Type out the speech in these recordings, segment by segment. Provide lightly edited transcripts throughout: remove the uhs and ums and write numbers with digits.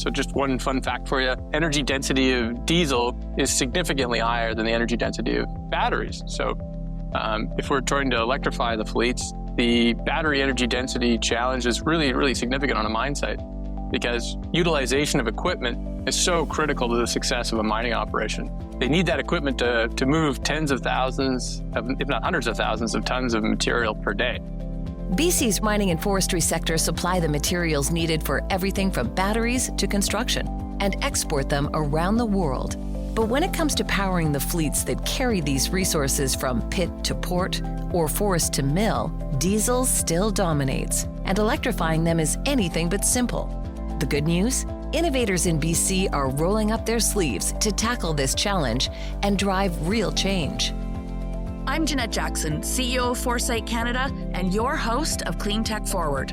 So just one fun fact for you, energy density of diesel is significantly higher than the energy density of batteries. So if we're trying to electrify the fleets, the battery energy density challenge is really, really significant on a mine site because utilization of equipment is so critical to the success of a mining operation. They need that equipment to move tens of thousands, if not hundreds of thousands of tons of material per day. BC's mining and forestry sector supply the materials needed for everything from batteries to construction and export them around the world. But when it comes to powering the fleets that carry these resources from pit to port or forest to mill, diesel still dominates, and electrifying them is anything but simple. The good news? Innovators in BC are rolling up their sleeves to tackle this challenge and drive real change. I'm Jeanette Jackson, CEO of Foresight Canada and your host of Cleantech Forward.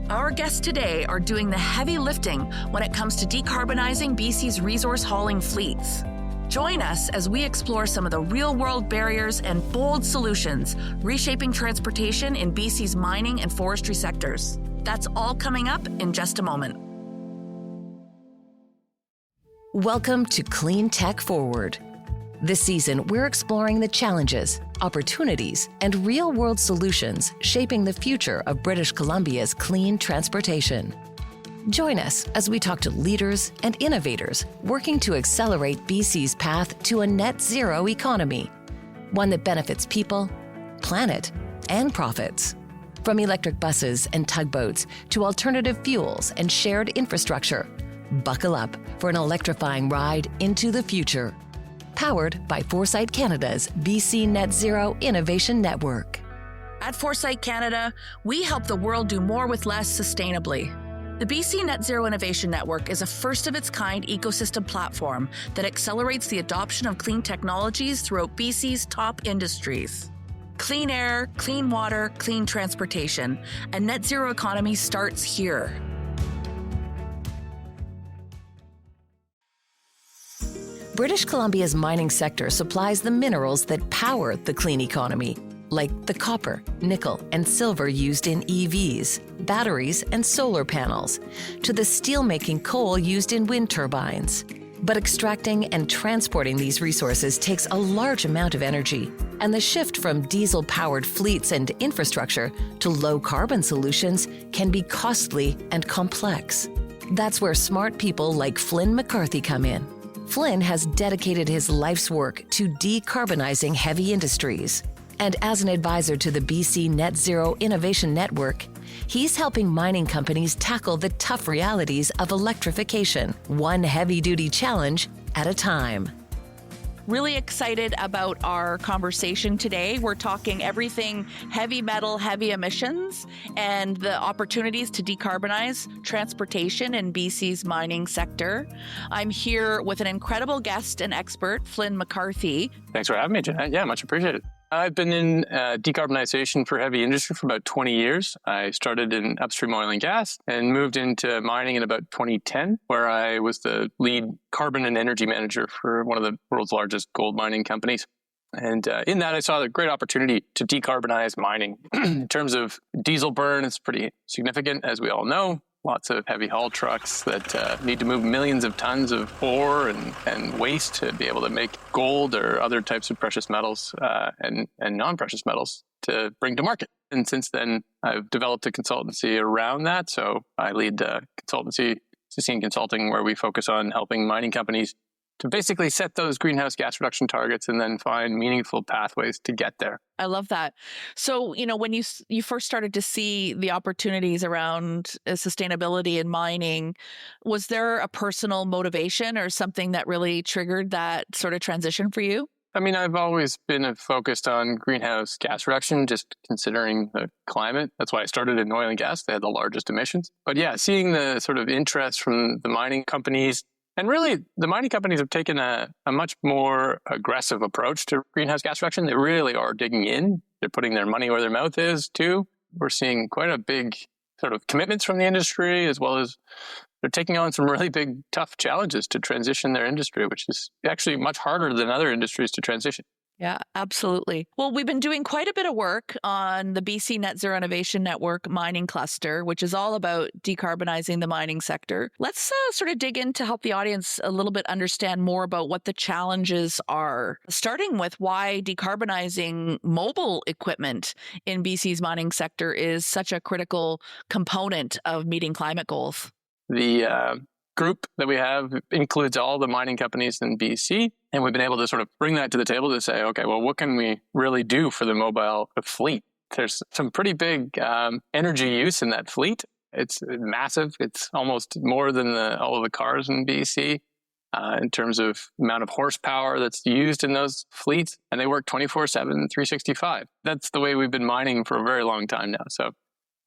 Our guests today are doing the heavy lifting when it comes to decarbonizing BC's resource hauling fleets. Join us as we explore some of the real-world barriers and bold solutions reshaping transportation in BC's mining and forestry sectors. That's all coming up in just a moment. Welcome to Cleantech Forward. This season, we're exploring the challenges, opportunities, and real-world solutions shaping the future of British Columbia's clean transportation. Join us as we talk to leaders and innovators working to accelerate BC's path to a net zero economy, one that benefits people, planet, and profits. From electric buses and tugboats to alternative fuels and shared infrastructure, buckle up for an electrifying ride into the future. Powered by Foresight Canada's BC Net Zero Innovation Network. At Foresight Canada, we help the world do more with less sustainably. The BC Net Zero Innovation Network is a first-of-its-kind ecosystem platform that accelerates the adoption of clean technologies throughout BC's top industries. Clean air, clean water, clean transportation. A net zero economy starts here. British Columbia's mining sector supplies the minerals that power the clean economy, like the copper, nickel, and silver used in EVs, batteries, and solar panels, to the steel-making coal used in wind turbines. But extracting and transporting these resources takes a large amount of energy, and the shift from diesel-powered fleets and infrastructure to low-carbon solutions can be costly and complex. That's where smart people like Flynn McCarthy come in. Flynn has dedicated his life's work to decarbonizing heavy industries. And as an advisor to the BC Net Zero Innovation Network, he's helping mining companies tackle the tough realities of electrification, one heavy-duty challenge at a time. Really excited about our conversation today. We're talking everything heavy metal, heavy emissions, and the opportunities to decarbonize transportation in BC's mining sector. I'm here with an incredible guest and expert, Flynn McCarthy. Thanks for having me, Jeanette. Yeah, much appreciated. I've been in decarbonization for heavy industry for about 20 years. I started in upstream oil and gas and moved into mining in about 2010, where I was the lead carbon and energy manager for one of the world's largest gold mining companies. And in that, I saw a great opportunity to decarbonize mining. In terms of diesel burn, it's pretty significant, as we all know. Lots of heavy haul trucks that need to move millions of tons of ore and waste to be able to make gold or other types of precious metals and non-precious metals to bring to market. And since then, I've developed a consultancy around that. So I lead consultancy, Sustainably Consulting, where we focus on helping mining companies to basically set those greenhouse gas reduction targets and then find meaningful pathways to get there. I love that. So, when you first started to see the opportunities around sustainability in mining, was there a personal motivation or something that really triggered that sort of transition for you? I mean, I've always been focused on greenhouse gas reduction, just considering the climate. That's why I started in oil and gas. They had the largest emissions. But yeah, seeing the sort of interest from the mining companies, and really, the mining companies have taken a much more aggressive approach to greenhouse gas reduction. They really are digging in. They're putting their money where their mouth is, too. We're seeing quite a big sort of commitments from the industry, as well as they're taking on some really big, tough challenges to transition their industry, which is actually much harder than other industries to transition. Yeah, absolutely. Well, we've been doing quite a bit of work on the BC Net Zero Innovation Network mining cluster, which is all about decarbonizing the mining sector. Let's sort of dig in to help the audience a little bit understand more about what the challenges are, starting with why decarbonizing mobile equipment in BC's mining sector is such a critical component of meeting climate goals. The group that we have includes all the mining companies in BC, and we've been able to sort of bring that to the table to say, okay, well, what can we really do for the mobile fleet? There's some pretty big energy use in that fleet. It's massive. It's almost more than all of the cars in BC in terms of amount of horsepower that's used in those fleets, and they work 24/7, 365. That's the way we've been mining for a very long time now. So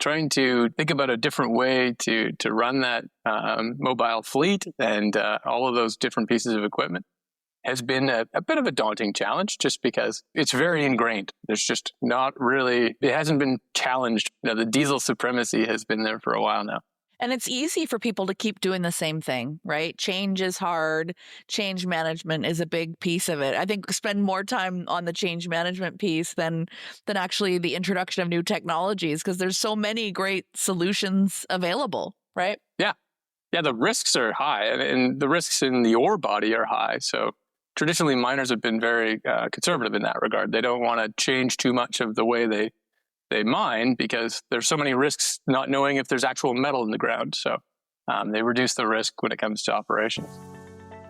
trying to think about a different way to run that mobile fleet and all of those different pieces of equipment has been a bit of a daunting challenge, just because it's very ingrained. There's just not really, it hasn't been challenged. The diesel supremacy has been there for a while now. And it's easy for people to keep doing the same thing, right? Change is hard. Change management is a big piece of it. I think spend more time on the change management piece than actually the introduction of new technologies, because there's so many great solutions available, right? Yeah. Yeah, the risks are high, and the risks in the ore body are high. So traditionally, miners have been very conservative in that regard. They don't want to change too much of the way they mine, because there's so many risks not knowing if there's actual metal in the ground. So they reduce the risk when it comes to operations.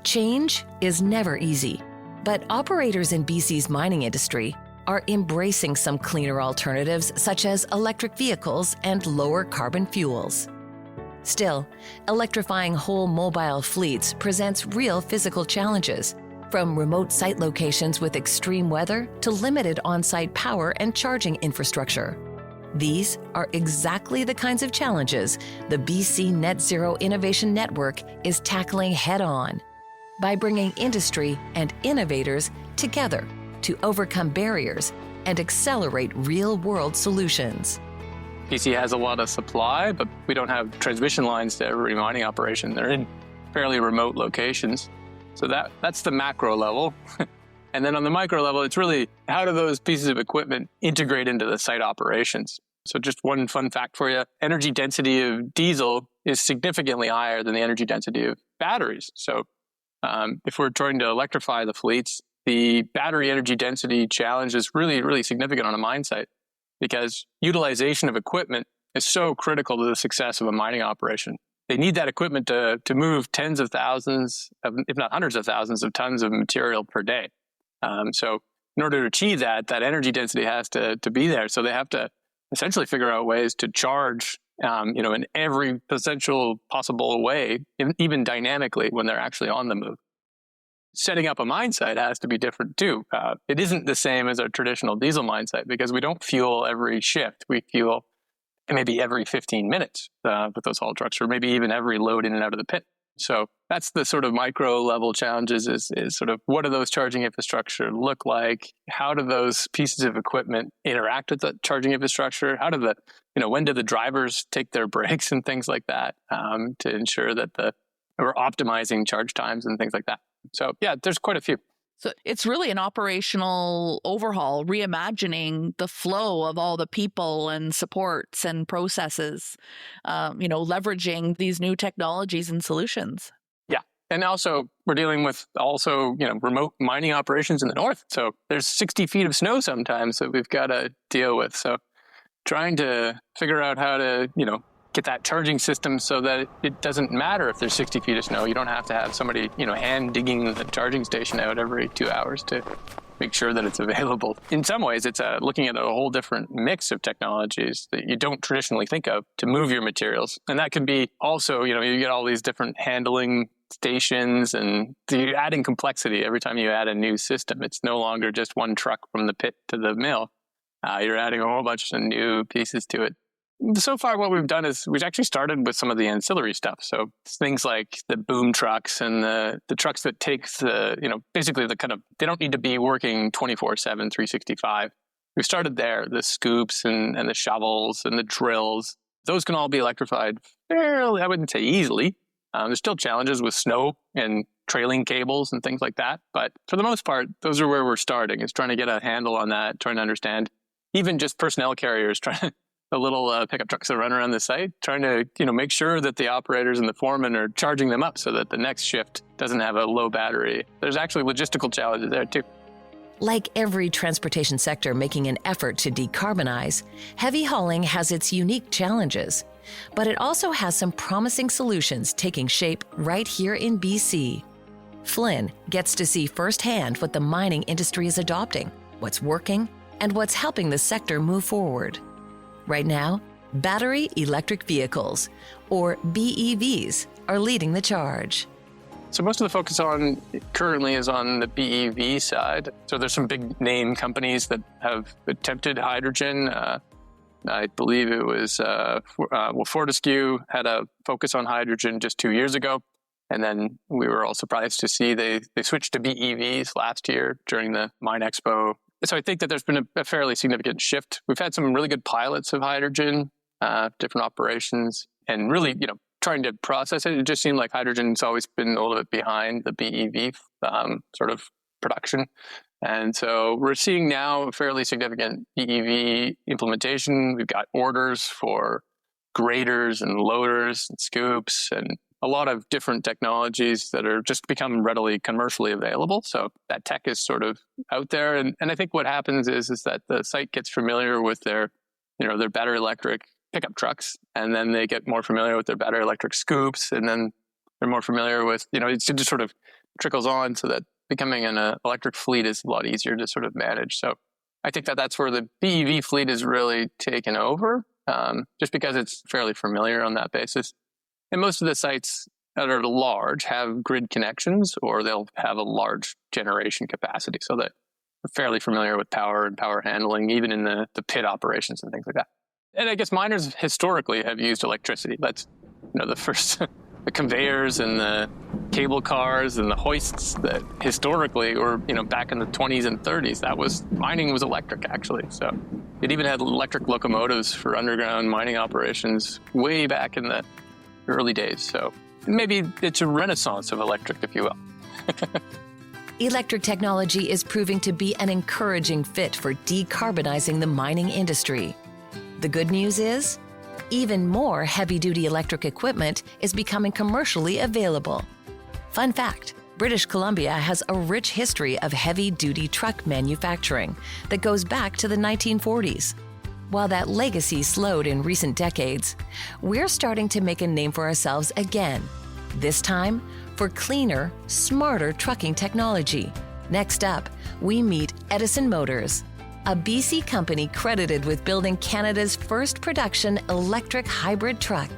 Change is never easy, but operators in BC's mining industry are embracing some cleaner alternatives, such as electric vehicles and lower carbon fuels. Still, electrifying whole mobile fleets presents real physical challenges, from remote site locations with extreme weather to limited on-site power and charging infrastructure. These are exactly the kinds of challenges the BC Net Zero Innovation Network is tackling head-on by bringing industry and innovators together to overcome barriers and accelerate real-world solutions. BC has a lot of supply, but we don't have transmission lines to every mining operation. They're in fairly remote locations. So that's the macro level. And then on the micro level, it's really how do those pieces of equipment integrate into the site operations? So just one fun fact for you, energy density of diesel is significantly higher than the energy density of batteries. So if we're trying to electrify the fleets, the battery energy density challenge is really, really significant on a mine site, because utilization of equipment is so critical to the success of a mining operation. They need that equipment to move tens of thousands, if not hundreds of thousands of tons of material per day. So in order to achieve that energy density has to be there. So they have to essentially figure out ways to charge, in every potential possible way, even dynamically when they're actually on the move. Setting up a mine site has to be different too. It isn't the same as a traditional diesel mine site, because we don't fuel every shift. We fuel maybe every 15 minutes with those haul trucks, or maybe even every load in and out of the pit. So that's the sort of micro level challenges is sort of what do those charging infrastructure look like? How do those pieces of equipment interact with the charging infrastructure? How do when do the drivers take their breaks and things like that to ensure that we're optimizing charge times and things like that. So yeah, there's quite a few. So it's really an operational overhaul, reimagining the flow of all the people and supports and processes, leveraging these new technologies and solutions. Yeah. And also we're dealing with remote mining operations in the north. So there's 60 feet of snow sometimes that we've got to deal with. So trying to figure out how to, get that charging system so that it doesn't matter if there's 60 feet of snow. You don't have to have somebody, hand digging the charging station out every 2 hours to make sure that it's available. In some ways, it's looking at a whole different mix of technologies that you don't traditionally think of to move your materials. And that can be also, you get all these different handling stations, and you're adding complexity every time you add a new system. It's no longer just one truck from the pit to the mill. You're adding a whole bunch of new pieces to it. So far, what we've done is we've actually started with some of the ancillary stuff. So things like the boom trucks and the trucks that take basically they don't need to be working 24/7, 365. We started there, the scoops and the shovels and the drills. Those can all be electrified fairly, I wouldn't say easily. There's still challenges with snow and trailing cables and things like that. But for the most part, those are where we're starting, is trying to get a handle on that, trying to understand even just personnel carriers, the little pickup trucks that run around the site, trying to make sure that the operators and the foremen are charging them up so that the next shift doesn't have a low battery. There's actually logistical challenges there too. Like every transportation sector making an effort to decarbonize, heavy hauling has its unique challenges. But it also has some promising solutions taking shape right here in BC. Flynn gets to see firsthand what the mining industry is adopting, what's working, and what's helping the sector move forward. Right now, battery electric vehicles, or BEVs, are leading the charge. So most of the focus currently is on the BEV side. So there's some big name companies that have attempted hydrogen. I believe it was, Fortescue had a focus on hydrogen just 2 years ago. And then we were all surprised to see they switched to BEVs last year during the Mine Expo. So I think that there's been a fairly significant shift. We've had some really good pilots of hydrogen, different operations, and really, trying to process it. It just seemed like hydrogen's always been a little bit behind the BEV sort of production. And so we're seeing now a fairly significant BEV implementation. We've got orders for graders and loaders and scoops and a lot of different technologies that are just become readily commercially available. So that tech is sort of out there. And I think what happens is that the site gets familiar with their battery electric pickup trucks, and then they get more familiar with their battery electric scoops, and then they're more familiar with, it just sort of trickles on, so that becoming an electric fleet is a lot easier to sort of manage. So I think that's where the BEV fleet is really taken over, just because it's fairly familiar on that basis. And most of the sites that are large have grid connections, or they'll have a large generation capacity, so that they're fairly familiar with power and power handling, even in the pit operations and things like that. And I guess miners historically have used electricity. That's, the first, the conveyors and the cable cars and the hoists that historically were, back in the 20s and 30s, mining was electric actually. So it even had electric locomotives for underground mining operations way back in the early days. So maybe it's a renaissance of electric, if you will. Electric technology is proving to be an encouraging fit for decarbonizing the mining industry. The good news is, even more heavy-duty electric equipment is becoming commercially available. Fun fact, British Columbia has a rich history of heavy-duty truck manufacturing that goes back to the 1940s. While that legacy slowed in recent decades, we're starting to make a name for ourselves again, this time for cleaner, smarter trucking technology. Next up, we meet Edison Motors, a BC company credited with building Canada's first production electric hybrid truck.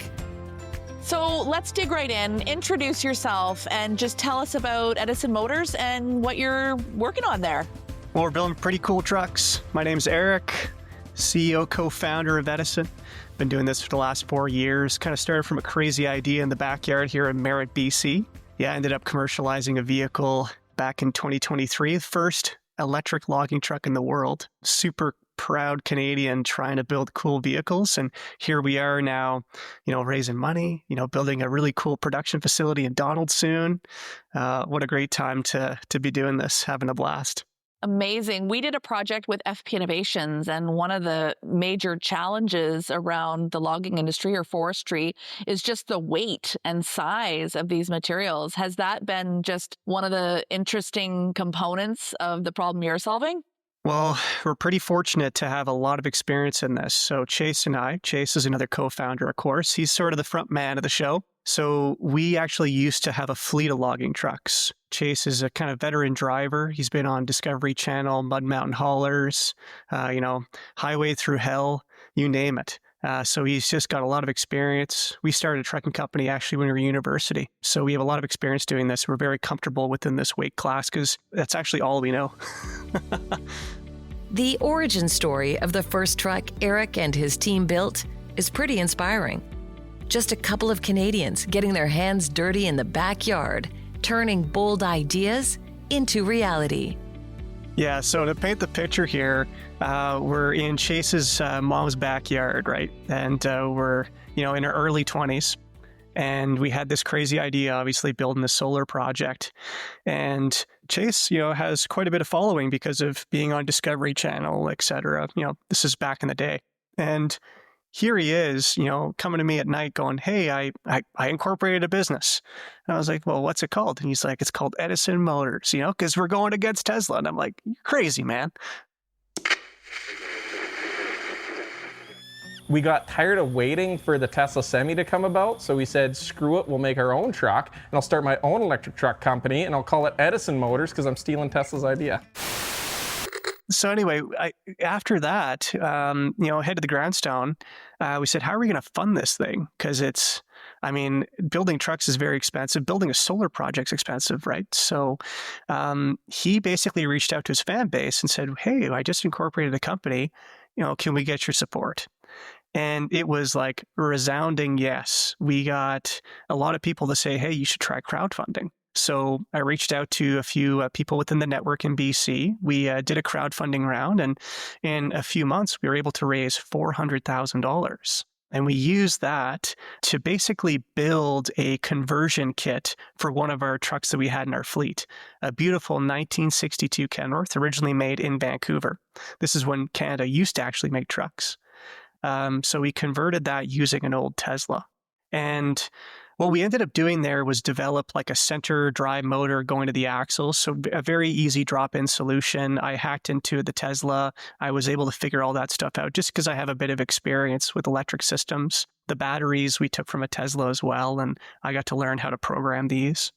So let's dig right in. Introduce yourself and just tell us about Edison Motors and what you're working on there. Well, we're building pretty cool trucks. My name's Eric, CEO, co-founder of Edison. Been doing this for the last 4 years. Kind of started from a crazy idea in the backyard here in Merritt, BC. Ended up commercializing a vehicle back in 2023, the first electric logging truck in the world. Super proud Canadian trying to build cool vehicles. And here we are now, raising money, building a really cool production facility in Donald soon. What a great time to be doing this, having a blast. Amazing. We did a project with FP Innovations, and one of the major challenges around the logging industry or forestry is just the weight and size of these materials. Has that been just one of the interesting components of the problem you're solving? Well, we're pretty fortunate to have a lot of experience in this. So Chase is another co-founder, of course. He's sort of the front man of the show. So we actually used to have a fleet of logging trucks. Chase is a kind of veteran driver. He's been on Discovery Channel, Mud Mountain Haulers, Highway Through Hell, you name it. So he's just got a lot of experience. We started a trucking company actually when we were in university. So we have a lot of experience doing this. We're very comfortable within this weight class because that's actually all we know. The origin story of the first truck Eric and his team built is pretty inspiring. Just a couple of Canadians getting their hands dirty in the backyard, turning bold ideas into reality. Yeah, so to paint the picture here, we're in Chase's mom's backyard, right? And we're, in our early 20s. And we had this crazy idea, obviously, building the solar project. And Chase, has quite a bit of following because of being on Discovery Channel, et cetera. This is back in the day. And here he is, coming to me at night going, hey, I incorporated a business. And I was like, well, what's it called? And he's like, it's called Edison Motors, because we're going against Tesla. And I'm like, you're crazy, man. We got tired of waiting for the Tesla Semi to come about, so we said, screw it, we'll make our own truck, and I'll start my own electric truck company, and I'll call it Edison Motors because I'm stealing Tesla's idea. So anyway, after that, head to the grindstone, we said, how are we going to fund this thing? Because building trucks is very expensive. Building a solar project's expensive, right? So he basically reached out to his fan base and said, hey, I just incorporated a company. Can we get your support? And it was like resounding yes. We got a lot of people to say, hey, you should try crowdfunding. So I reached out to a few people within the network in BC. We did a crowdfunding round, and in a few months, we were able to raise $400,000. And we used that to basically build a conversion kit for one of our trucks that we had in our fleet, a beautiful 1962 Kenworth, originally made in Vancouver. This is when Canada used to actually make trucks. So we converted that using an old Tesla. And what we ended up doing there was develop like a center drive motor going to the axles. So a very easy drop-in solution. I hacked into the Tesla. I was able to figure all that stuff out just because I have a bit of experience with electric systems. The batteries we took from a Tesla as well, and I got to learn how to program these.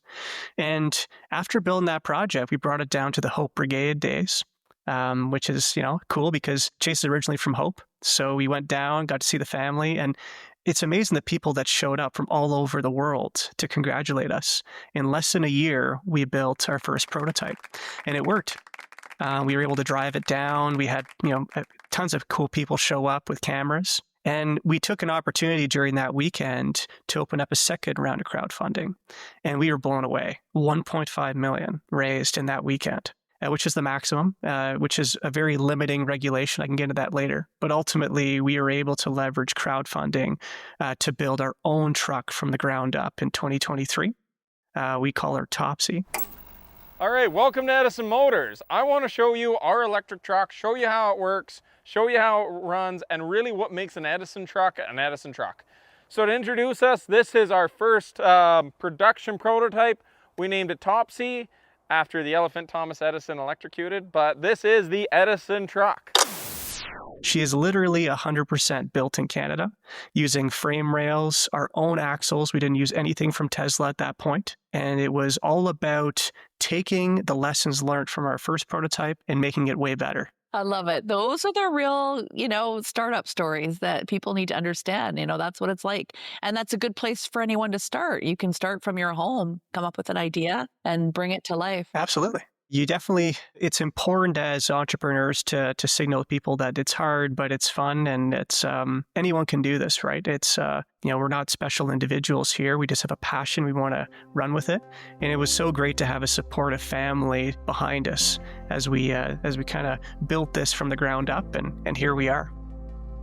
And after building that project, we brought it down to the Hope Brigade days. Which is, cool because Chase is originally from Hope. So we went down, got to see the family, and it's amazing the people that showed up from all over the world to congratulate us. In less than a year, we built our first prototype, and it worked. We were able to drive it down. We had, tons of cool people show up with cameras. And we took an opportunity during that weekend to open up a second round of crowdfunding. And we were blown away. $1.5 million raised in that weekend. Which is the maximum, which is a very limiting regulation. I can get into that later. But ultimately, we were able to leverage crowdfunding to build our own truck from the ground up in 2023. We call her Topsy. All right, welcome to Edison Motors. I want to show you our electric truck, show you how it works, show you how it runs, and really what makes an Edison truck an Edison truck. So to introduce us, this is our first production prototype. We named it Topsy, after the elephant Thomas Edison electrocuted, but this is the Edison truck. She is literally 100% built in Canada, using frame rails, our own axles. We didn't use anything from Tesla at that point. And it was all about taking the lessons learned from our first prototype and making it way better. I love it. Those are the real, startup stories that people need to understand. That's what it's like. And that's a good place for anyone to start. You can start from your home, come up with an idea and bring it to life. Absolutely. It's important as entrepreneurs to signal to people that it's hard, but it's fun, and it's anyone can do this, right? It's we're not special individuals here. We just have a passion. We want to run with it, and it was so great to have a supportive family behind us as we kind of built this from the ground up, and here we are.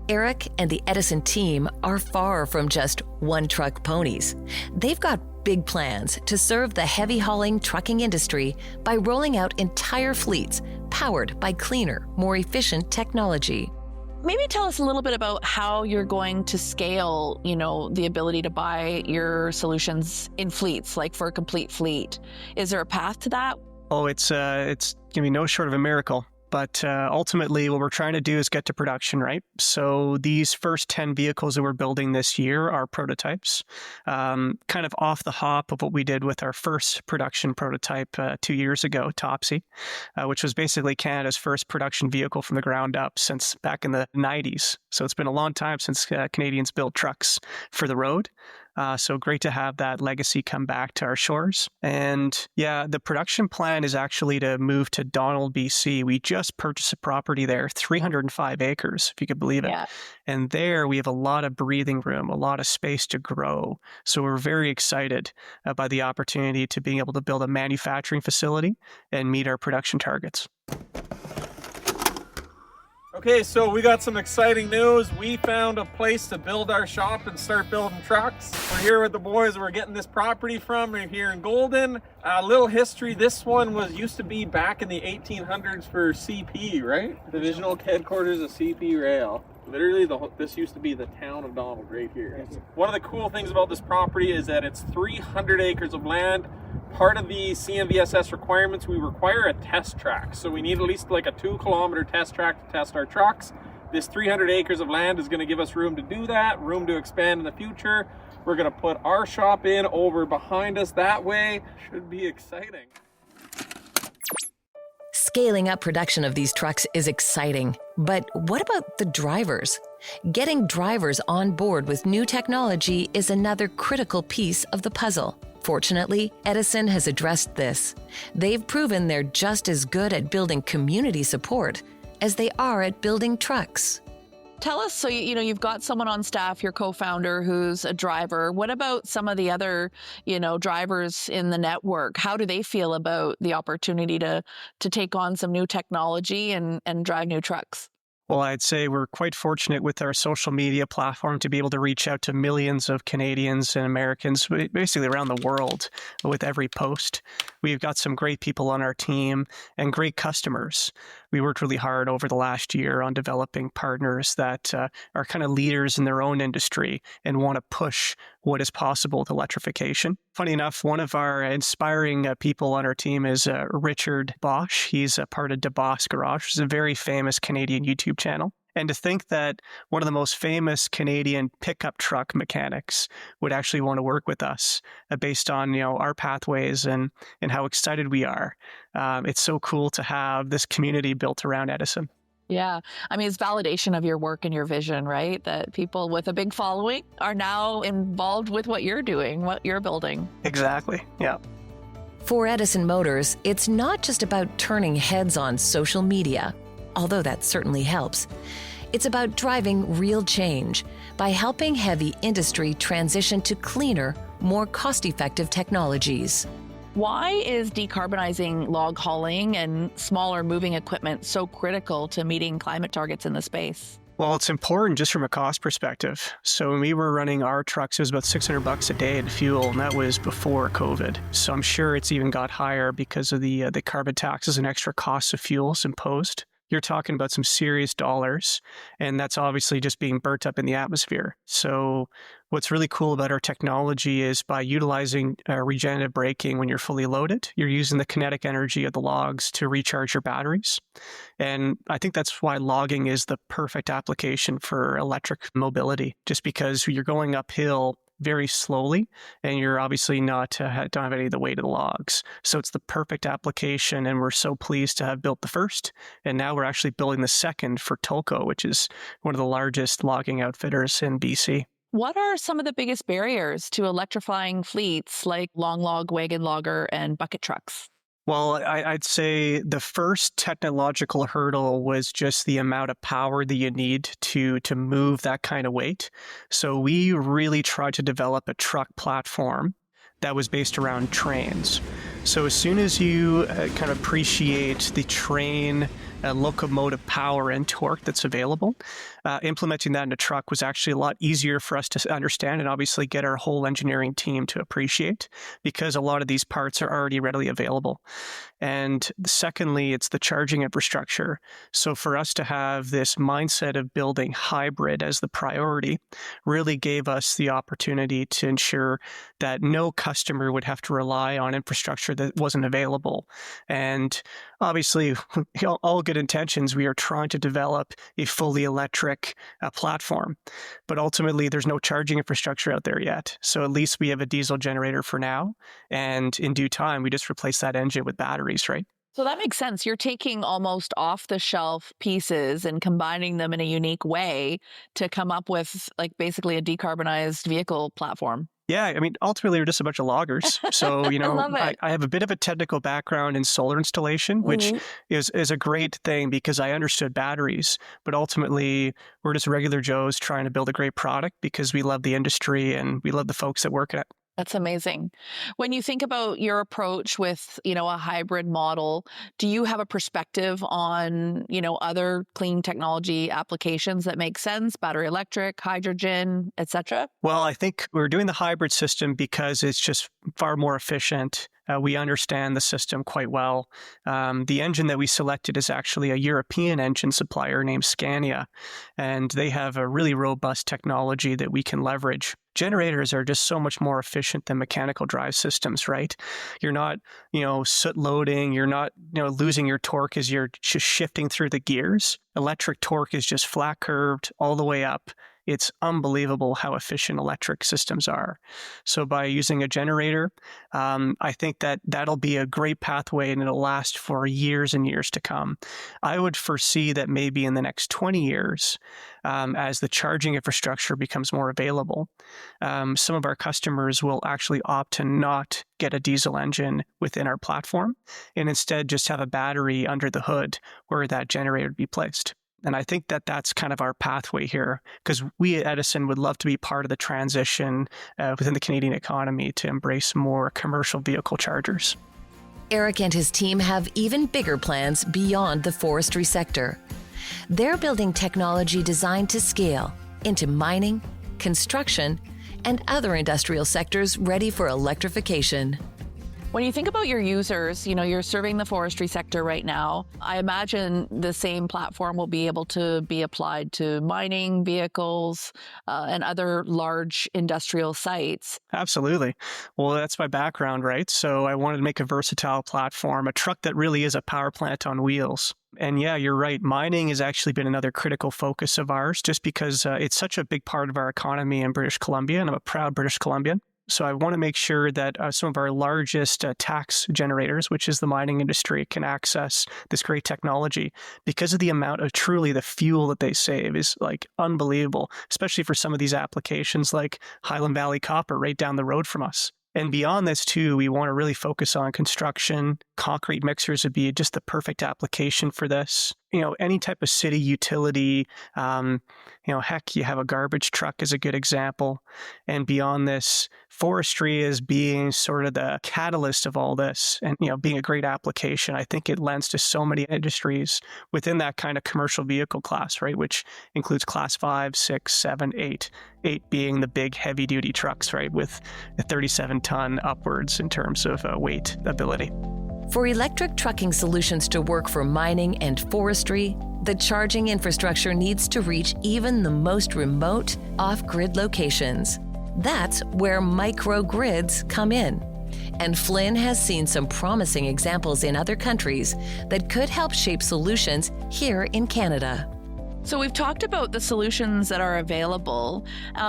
Eric and the Edison team are far from just one-truck ponies. They've got big plans to serve the heavy-hauling trucking industry by rolling out entire fleets powered by cleaner, more efficient technology. Maybe tell us a little bit about how you're going to scale, the ability to buy your solutions in fleets, like for a complete fleet. Is there a path to that? Oh, it's going to be no short of a miracle. But ultimately, what we're trying to do is get to production, right? So these first 10 vehicles that we're building this year are prototypes, kind of off the hop of what we did with our first production prototype 2 years ago, Topsy, which was basically Canada's first production vehicle from the ground up since back in the 90s. So it's been a long time since Canadians built trucks for the road. So great to have that legacy come back to our shores. And yeah, the production plan is actually to move to Donald, BC. We just purchased a property there, 305 acres, if you could believe it. Yeah. And there we have a lot of breathing room, a lot of space to grow. So we're very excited by the opportunity to being able to build a manufacturing facility and meet our production targets. Okay, so we got some exciting news. We found a place to build our shop and start building trucks. We're here with the boys. We're getting this property from. We're here in Golden. A little history. This one used to be back in the 1800s for CP, right? Divisional headquarters of CP Rail. Literally, this used to be the town of Donald right here. One of the cool things about this property is that it's 300 acres of land. Part of the CMVSS requirements, we require a test track. So we need at least like a 2-kilometer test track to test our trucks. This 300 acres of land is going to give us room to do that, room to expand in the future. We're going to put our shop in over behind us that way. Should be exciting. Scaling up production of these trucks is exciting, but what about the drivers? Getting drivers on board with new technology is another critical piece of the puzzle. Fortunately, Edison has addressed this. They've proven they're just as good at building community support as they are at building trucks. Tell us, so you've got someone on staff, your co-founder, who's a driver. What about some of the other, drivers in the network? How do they feel about the opportunity to take on some new technology and drive new trucks? Well, I'd say we're quite fortunate with our social media platform to be able to reach out to millions of Canadians and Americans, basically around the world, with every post. We've got some great people on our team and great customers. We worked really hard over the last year on developing partners that are kind of leaders in their own industry and want to push what is possible with electrification. Funny enough, one of our inspiring people on our team is Richard Bosch. He's a part of DeBoss Garage, which is a very famous Canadian YouTube channel. And to think that one of the most famous Canadian pickup truck mechanics would actually want to work with us based on our pathways and how excited we are. It's so cool to have this community built around Edison. Yeah. I mean, it's validation of your work and your vision, right? That people with a big following are now involved with what you're doing, what you're building. Exactly. Yeah. For Edison Motors, it's not just about turning heads on social media, although that certainly helps. It's about driving real change by helping heavy industry transition to cleaner, more cost-effective technologies. Why is decarbonizing log hauling and smaller moving equipment so critical to meeting climate targets in the space? Well, it's important just from a cost perspective. So when we were running our trucks, it was about $600 a day to fuel, and that was before COVID. So I'm sure it's even got higher because of the carbon taxes and extra costs of fuels imposed. You're talking about some serious dollars, and that's obviously just being burnt up in the atmosphere. So what's really cool about our technology is by utilizing regenerative braking when you're fully loaded, you're using the kinetic energy of the logs to recharge your batteries. And I think that's why logging is the perfect application for electric mobility, just because you're going uphill very slowly, and you're obviously don't have any of the weight of the logs. So it's the perfect application, and we're so pleased to have built the first, and now we're actually building the second for Tolko, which is one of the largest logging outfitters in BC. What are some of the biggest barriers to electrifying fleets like long log, wagon logger, and bucket trucks? Well, I'd say the first technological hurdle was just the amount of power that you need to move that kind of weight. So we really tried to develop a truck platform that was based around trains. So as soon as you kind of appreciate the train locomotive power and torque that's available, implementing that in a truck was actually a lot easier for us to understand and obviously get our whole engineering team to appreciate, because a lot of these parts are already readily available. And secondly, it's the charging infrastructure. So for us to have this mindset of building hybrid as the priority really gave us the opportunity to ensure that no customer would have to rely on infrastructure that wasn't available. And obviously, all good intentions, we are trying to develop a fully electric platform. But ultimately, there's no charging infrastructure out there yet. So at least we have a diesel generator for now. And in due time, we just replace that engine with batteries, right? So that makes sense. You're taking almost off-the-shelf pieces and combining them in a unique way to come up with basically a decarbonized vehicle platform. Yeah, I mean, ultimately, we're just a bunch of loggers. So, I have a bit of a technical background in solar installation, which is a great thing because I understood batteries. But ultimately, we're just regular Joes trying to build a great product because we love the industry and we love the folks that work in it. That's amazing. When you think about your approach with, a hybrid model, do you have a perspective on, other clean technology applications that make sense, battery electric, hydrogen, et cetera? Well, I think we're doing the hybrid system because it's just far more efficient. We understand the system quite well. The engine that we selected is actually a European engine supplier named Scania, and they have a really robust technology that we can leverage. Generators are just so much more efficient than mechanical drive systems, right? You're not, soot loading. You're not, losing your torque as you're just shifting through the gears. Electric torque is just flat curved all the way up. It's unbelievable how efficient electric systems are. So by using a generator, I think that'll be a great pathway and it'll last for years and years to come. I would foresee that maybe in the next 20 years, as the charging infrastructure becomes more available, some of our customers will actually opt to not get a diesel engine within our platform and instead just have a battery under the hood where that generator would be placed. And I think that's kind of our pathway here, because we at Edison would love to be part of the transition within the Canadian economy to embrace more commercial vehicle chargers. Eric and his team have even bigger plans beyond the forestry sector. They're building technology designed to scale into mining, construction, and other industrial sectors ready for electrification. When you think about your users, you're serving the forestry sector right now. I imagine the same platform will be able to be applied to mining vehicles and other large industrial sites. Absolutely. Well, that's my background, right? So I wanted to make a versatile platform, a truck that really is a power plant on wheels. And yeah, you're right. Mining has actually been another critical focus of ours just because it's such a big part of our economy in British Columbia, and I'm a proud British Columbian. So I want to make sure that some of our largest tax generators, which is the mining industry, can access this great technology because of the amount of truly the fuel that they save is like unbelievable, especially for some of these applications like Highland Valley Copper right down the road from us. And beyond this too, we want to really focus on construction. Concrete mixers would be just the perfect application for this. Any type of city utility, heck, you have a garbage truck is a good example. And beyond this, forestry is being sort of the catalyst of all this and, being a great application. I think it lends to so many industries within that kind of commercial vehicle class, right? Which includes class 5, 6, 7, 8. 8 being the big heavy duty trucks, right? With a 37-ton upwards in terms of weight ability. For electric trucking solutions to work for mining and forestry, the charging infrastructure needs to reach even the most remote, off-grid locations. That's where microgrids come in. And Flynn has seen some promising examples in other countries that could help shape solutions here in Canada. So we've talked about the solutions that are available,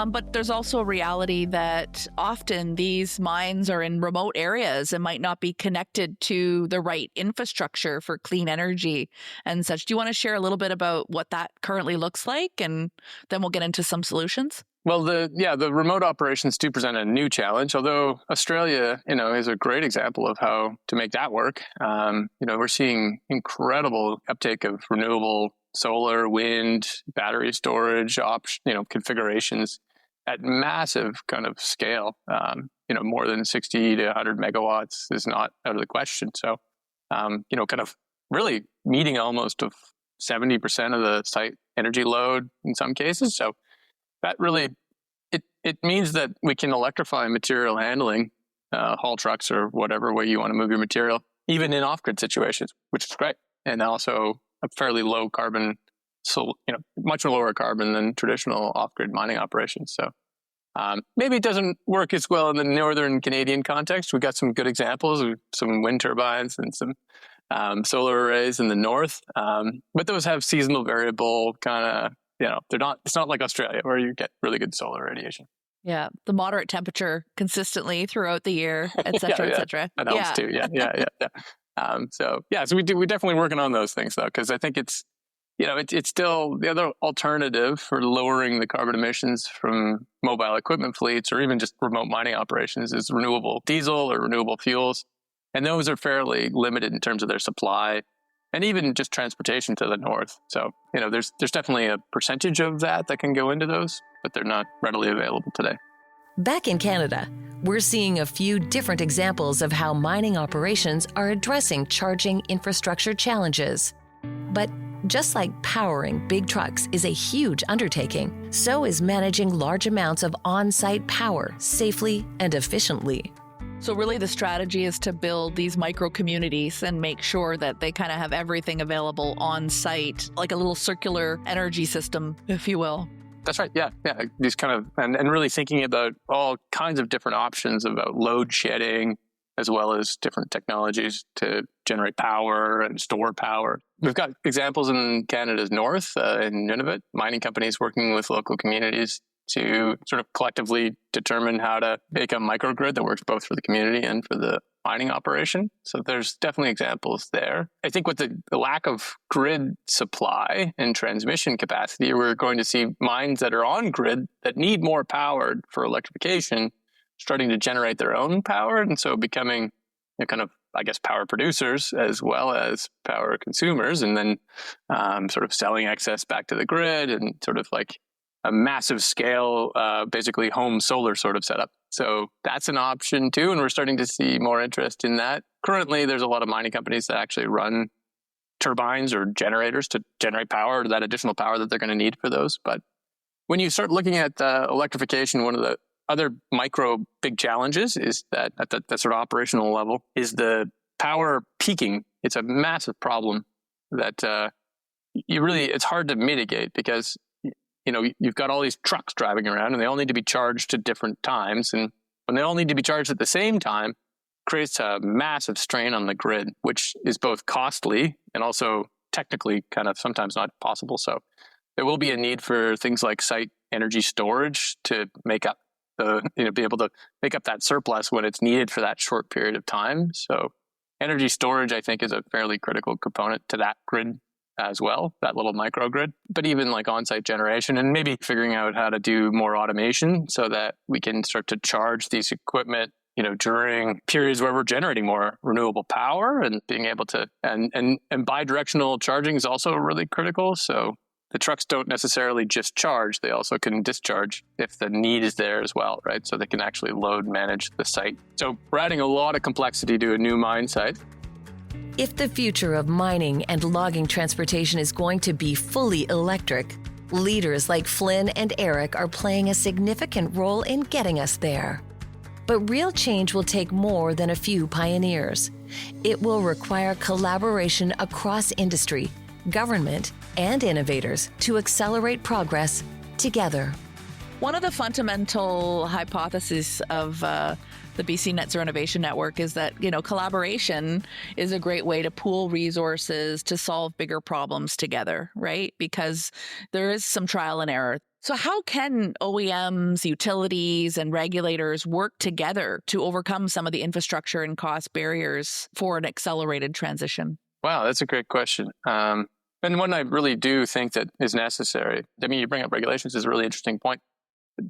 but there's also a reality that often these mines are in remote areas and might not be connected to the right infrastructure for clean energy and such. Do you want to share a little bit about what that currently looks like, and then we'll get into some solutions? Well, the remote operations do present a new challenge, although Australia, is a great example of how to make that work. We're seeing incredible uptake of renewable solar, wind, battery storage configurations at massive kind of scale. More than 60 to 100 megawatts is not out of the question. So, kind of really meeting almost of 70% of the site energy load in some cases. So that really, it means that we can electrify material handling, haul trucks or whatever way you want to move your material, even in off-grid situations, which is great. And also a fairly low carbon, so much lower carbon than traditional off-grid mining operations. So maybe it doesn't work as well in the northern Canadian context. We've got some good examples of some wind turbines and some solar arrays in the north, but those have seasonal variable kind of. It's not like Australia where you get really good solar radiation. Yeah, the moderate temperature consistently throughout the year, et cetera, et cetera. That helps too. Yeah. So we're definitely working on those things though, because I think it's still the other alternative for lowering the carbon emissions from mobile equipment fleets or even just remote mining operations is renewable diesel or renewable fuels, and those are fairly limited in terms of their supply and even just transportation to the north. So there's definitely a percentage of that can go into those, but they're not readily available today. Back in Canada, we're seeing a few different examples of how mining operations are addressing charging infrastructure challenges. But just like powering big trucks is a huge undertaking, so is managing large amounts of on-site power safely and efficiently. So really the strategy is to build these micro communities and make sure that they kind of have everything available on site, like a little circular energy system, if you will. That's right. Yeah. These kind of, and really thinking about all kinds of different options about load shedding, as well as different technologies to generate power and store power. We've got examples in Canada's north, in Nunavut, mining companies working with local communities to sort of collectively determine how to make a microgrid that works both for the community and for the mining operation. So there's definitely examples there. I think with the lack of grid supply and transmission capacity, we're going to see mines that are on grid that need more power for electrification starting to generate their own power. And so becoming kind of, I guess, power producers as well as power consumers, and then sort of selling excess back to the grid and sort of like a massive scale, basically home solar sort of setup. So that's an option too. And we're starting to see more interest in that. Currently, there's a lot of mining companies that actually run turbines or generators to generate power, that additional power that they're going to need for those. But when you start looking at electrification, one of the other micro big challenges is that at that sort of operational level is the power peaking. It's a massive problem that it's hard to mitigate because you've got all these trucks driving around and they all need to be charged at different times. And when they all need to be charged at the same time, creates a massive strain on the grid, which is both costly and also technically kind of sometimes not possible. So there will be a need for things like site energy storage to make up be able to make up that surplus when it's needed for that short period of time. So energy storage, I think, is a fairly critical component to that grid as well, that little microgrid. But even like on-site generation and maybe figuring out how to do more automation so that we can start to charge these equipment, during periods where we're generating more renewable power and being able to, and bidirectional charging is also really critical. So the trucks don't necessarily just charge, they also can discharge if the need is there as well, right? So they can actually load manage the site. So we're adding a lot of complexity to a new mine site. If the future of mining and logging transportation is going to be fully electric, leaders like Flynn and Eric are playing a significant role in getting us there. But real change will take more than a few pioneers. It will require collaboration across industry, government, and innovators to accelerate progress together. One of the fundamental hypotheses of the BC Net Zero Innovation Network is that, collaboration is a great way to pool resources to solve bigger problems together, right? Because there is some trial and error. So how can OEMs, utilities, and regulators work together to overcome some of the infrastructure and cost barriers for an accelerated transition? Wow, that's a great question. And one I really do think that is necessary. I mean, you bring up regulations is a really interesting point.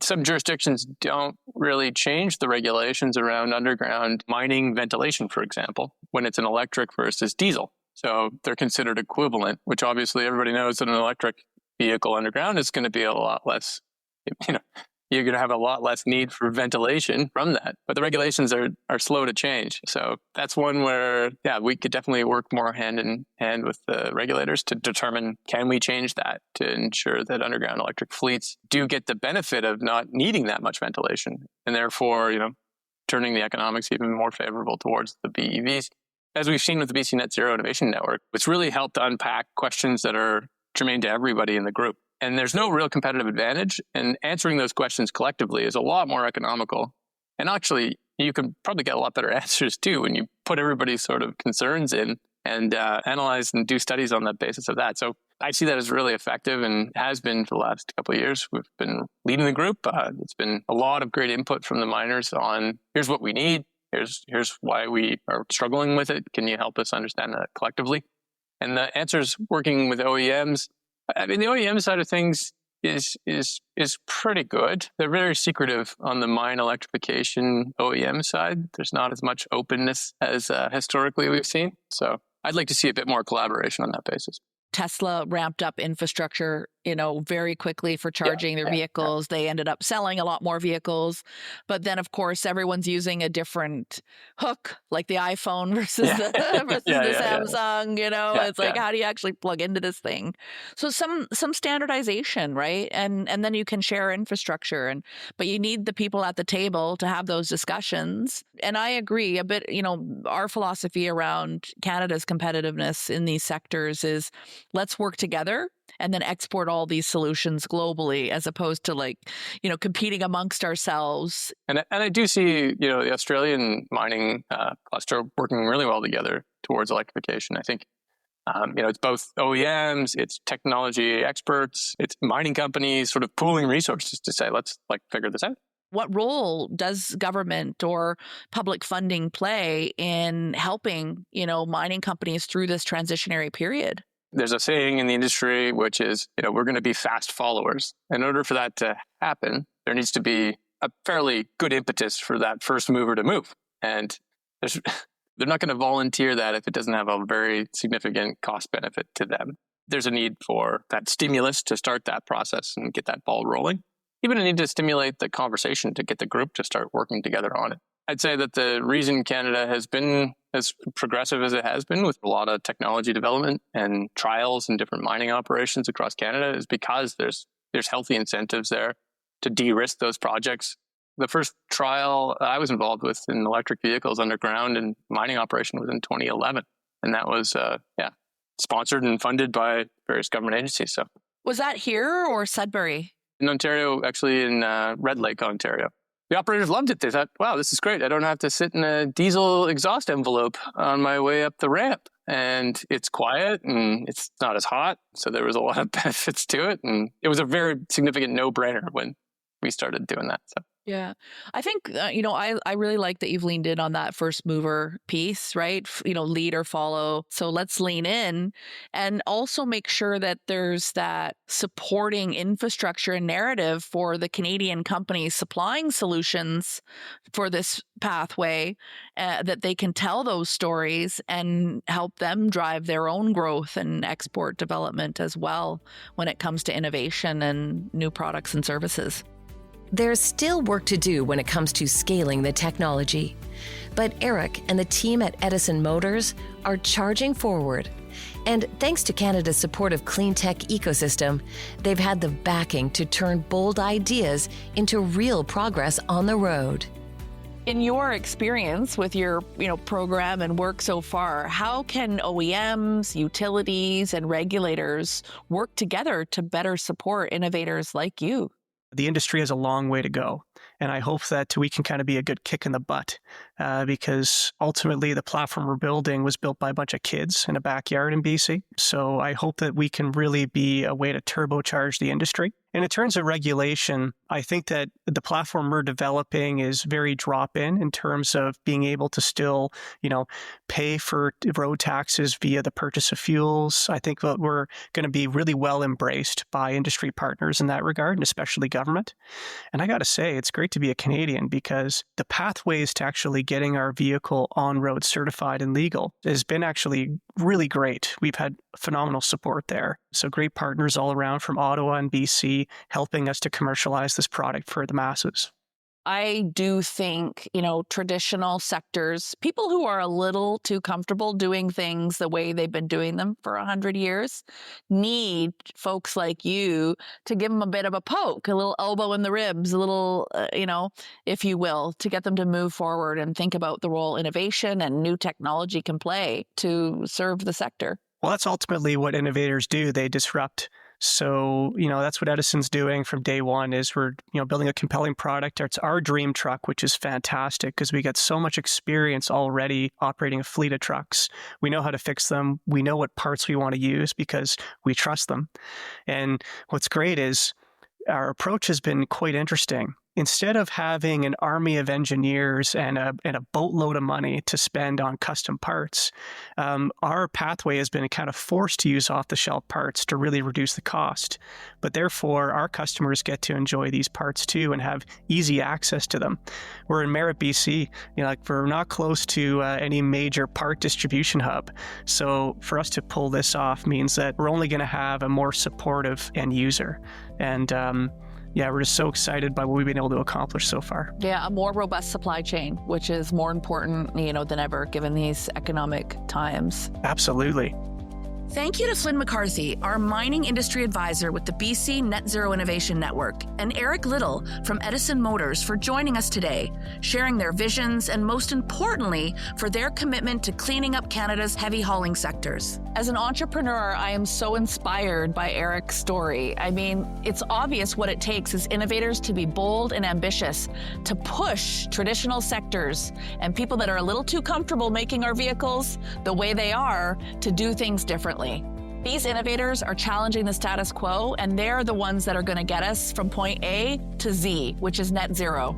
Some jurisdictions don't really change the regulations around underground mining ventilation, for example, when it's an electric versus diesel. So they're considered equivalent, which obviously everybody knows that an electric vehicle underground is going to be a lot less, you're going to have a lot less need for ventilation from that. But the regulations are slow to change. So that's one where, we could definitely work more hand in hand with the regulators to determine, can we change that to ensure that underground electric fleets do get the benefit of not needing that much ventilation and therefore, turning the economics even more favorable towards the BEVs. As we've seen with the BC Net Zero Innovation Network, it's really helped unpack questions that are germane to everybody in the group. And there's no real competitive advantage. And answering those questions collectively is a lot more economical. And actually, you can probably get a lot better answers too when you put everybody's sort of concerns in and analyze and do studies on the basis of that. So I see that as really effective and has been for the last couple of years. We've been leading the group. It's been a lot of great input from the miners on here's what we need. Here's why we are struggling with it. Can you help us understand that collectively? And the answers working with OEMs. I mean, the OEM side of things is pretty good. They're very secretive on the mine electrification OEM side. There's not as much openness as historically we've seen. So I'd like to see a bit more collaboration on that basis. Tesla ramped up infrastructure very quickly for charging their vehicles. They ended up selling a lot more vehicles. But then, of course, everyone's using a different hook, like the iPhone versus the Samsung. It's like, how do you actually plug into this thing? So some standardization, right? And then you can share infrastructure. But you need the people at the table to have those discussions. And I agree a bit, our philosophy around Canada's competitiveness in these sectors is let's work together and then export all these solutions globally, as opposed to competing amongst ourselves. And I do see, the Australian mining cluster working really well together towards electrification. I think, it's both OEMs, it's technology experts, it's mining companies sort of pooling resources to say, let's figure this out. What role does government or public funding play in helping, mining companies through this transitionary period? There's a saying in the industry, which is, we're going to be fast followers. In order for that to happen, there needs to be a fairly good impetus for that first mover to move. And they're not going to volunteer that if it doesn't have a very significant cost benefit to them. There's a need for that stimulus to start that process and get that ball rolling. Even a need to stimulate the conversation to get the group to start working together on it. I'd say that the reason Canada has been as progressive as it has been with a lot of technology development and trials and different mining operations across Canada is because there's healthy incentives there to de-risk those projects. The first trial I was involved with in electric vehicles underground and mining operation was in 2011. And that was, sponsored and funded by various government agencies. So, was that here or Sudbury? In Ontario, actually in Red Lake, Ontario. The operators loved it. They thought, wow, this is great. I don't have to sit in a diesel exhaust envelope on my way up the ramp. And it's quiet and it's not as hot. So there was a lot of benefits to it. And it was a very significant no-brainer when we started doing that. So. Yeah. I think, I really like that you've leaned in on that first mover piece, right? Lead or follow. So let's lean in and also make sure that there's that supporting infrastructure and narrative for the Canadian companies supplying solutions for this pathway, that they can tell those stories and help them drive their own growth and export development as well when it comes to innovation and new products and services. There's still work to do when it comes to scaling the technology. But Eric and the team at Edison Motors are charging forward. And thanks to Canada's supportive Cleantech ecosystem, they've had the backing to turn bold ideas into real progress on the road. In your experience with your program and work so far, how can OEMs, utilities, and regulators work together to better support innovators like you? The industry has a long way to go. And I hope that we can kind of be a good kick in the butt because ultimately the platform we're building was built by a bunch of kids in a backyard in BC. So I hope that we can really be a way to turbocharge the industry. And in terms of regulation, I think that the platform we're developing is very drop-in terms of being able to still, pay for road taxes via the purchase of fuels. I think that we're going to be really well embraced by industry partners in that regard, and especially government. And I got to say, it's great to be a Canadian because the pathways to actually getting our vehicle on-road certified and legal has been actually really great. We've had phenomenal support there. So great partners all around from Ottawa and BC helping us to commercialize this product for the masses. I do think, traditional sectors, people who are a little too comfortable doing things the way they've been doing them for 100 years, need folks like you to give them a bit of a poke, a little elbow in the ribs, a little, if you will, to get them to move forward and think about the role innovation and new technology can play to serve the sector. Well, that's ultimately what innovators do. They disrupt. So, that's what Edison's doing from day one is we're, building a compelling product. It's our dream truck, which is fantastic because we got so much experience already operating a fleet of trucks. We know how to fix them. We know what parts we want to use because we trust them. And what's great is our approach has been quite interesting. instead of having an army of engineers and a boatload of money to spend on custom parts, our pathway has been kind of forced to use off-the-shelf parts to really reduce the cost. But therefore, our customers get to enjoy these parts too and have easy access to them. We're in Merritt, BC. We're not close to any major part distribution hub. So for us to pull this off means that we're only going to have a more supportive end user. And we're just so excited by what we've been able to accomplish so far. Yeah, a more robust supply chain, which is more important, than ever, given these economic times. Absolutely. Thank you to Flynn McCarthy, our mining industry advisor with the BC Net Zero Innovation Network, and Eric Little from Edison Motors for joining us today, sharing their visions and, most importantly, for their commitment to cleaning up Canada's heavy hauling sectors. As an entrepreneur, I am so inspired by Eric's story. I mean, it's obvious what it takes as innovators to be bold and ambitious, to push traditional sectors and people that are a little too comfortable making our vehicles the way they are to do things differently. These innovators are challenging the status quo, and they're the ones that are going to get us from point A to Z, which is net zero.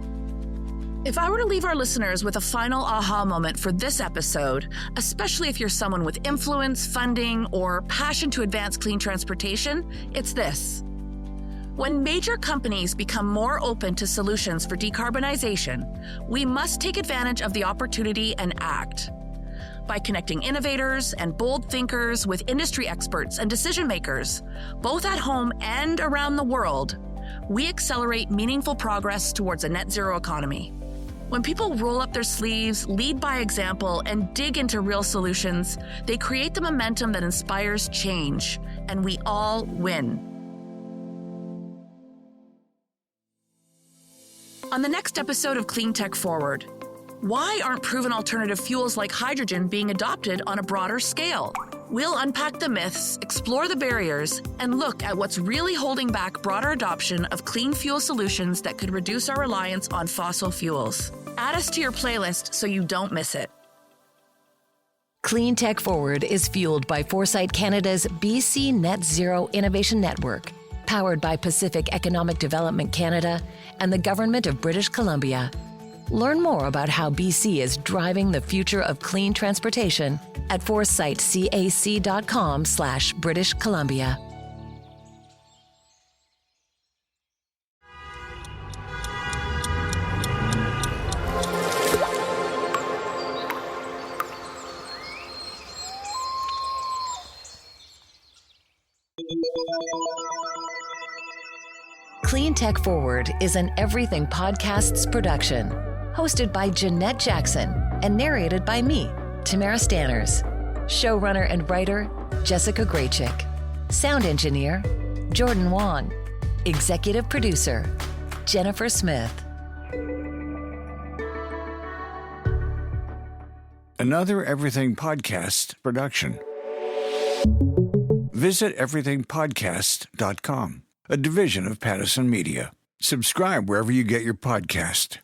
If I were to leave our listeners with a final aha moment for this episode, especially if you're someone with influence, funding, or passion to advance clean transportation, it's this. When major companies become more open to solutions for decarbonization, we must take advantage of the opportunity and act. By connecting innovators and bold thinkers with industry experts and decision makers, both at home and around the world, we accelerate meaningful progress towards a net zero economy. When people roll up their sleeves, lead by example, and dig into real solutions, they create the momentum that inspires change, and we all win. On the next episode of Cleantech Forward, why aren't proven alternative fuels like hydrogen being adopted on a broader scale? We'll unpack the myths, explore the barriers, and look at what's really holding back broader adoption of clean fuel solutions that could reduce our reliance on fossil fuels. Add us to your playlist so you don't miss it. Cleantech Forward is fueled by Foresight Canada's BC Net Zero Innovation Network, powered by Pacific Economic Development Canada and the Government of British Columbia. Learn more about how BC is driving the future of clean transportation at foresightcac.com/British Columbia. Cleantech Forward is an Everything Podcasts production, hosted by Jeanette Jackson and narrated by me, Tamara Stanners. Showrunner and writer, Jessica Graychick. Sound engineer, Jordan Wong. Executive producer, Jennifer Smith. Another Everything Podcast production. Visit everythingpodcast.com, a division of Pattison Media. Subscribe wherever you get your podcast.